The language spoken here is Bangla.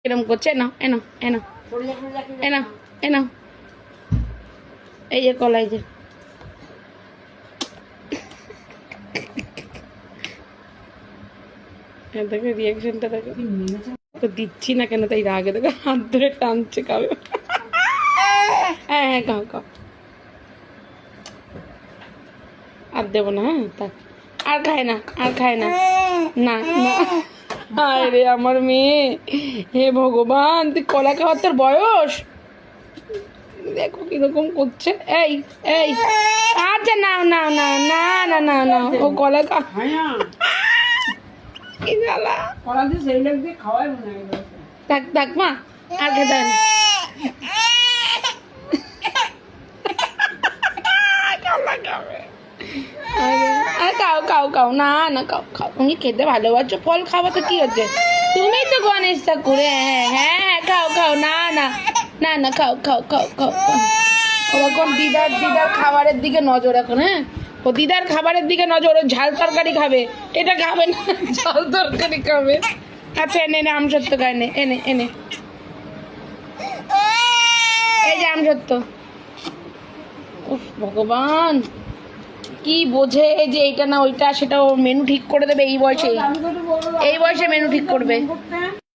এরকম করছে, এনো এনো এনো এনো এনো, এই যে কলাই যে দেখো রিয়াকশনটা দেখো, তো দিচ্ছি না কেন তাই রাগে দেখো, হাত ধরে টানছে খাবে। হ্যাঁ হ্যাঁ খাও খাও, আর দেবো না। হ্যাঁ থাক, আর খায় না, আর খায় না, না না। হায় রে আমার মেয়ে, হে ভগবান, তুই কলা খাওয়ার তোর বয়স, দেখো কিরকম করছে। এই এই, আচ্ছা নাও নাও নাও, না না না না, ও কলা খা, কি জ্বালা। থাক থাক মা, আর খেতে হয় না। আর খাও খাও খাও, না না খাও খাও, তুমি খেতে ভালোবাসো, ফল খাওয়া তো কি হচ্ছে, তুমি তো গণেশ ঠাকুরে। হ্যাঁ হ্যাঁ খাও খাও, না না না না, খাও খাও খাও খাও। ওরকম দিদার দিদার খাবারের দিকে নজর এখন। হ্যাঁ, ও দিদার খাবারের দিকে নজর, ও ঝাল তরকারি খাবে, এটা খাবে না, ঝাল তরকারি খাবে। আচ্ছা এনে এনে আমসত্ব খায়, নে এনে এনে, এই যে আমসত্ব। উফ ভগবান, কি বোঝে যে এইটা না ওইটা সেটা, ও মেনু ঠিক করে দেবে এই বয়সে, এই বয়সে মেনু ঠিক করবে।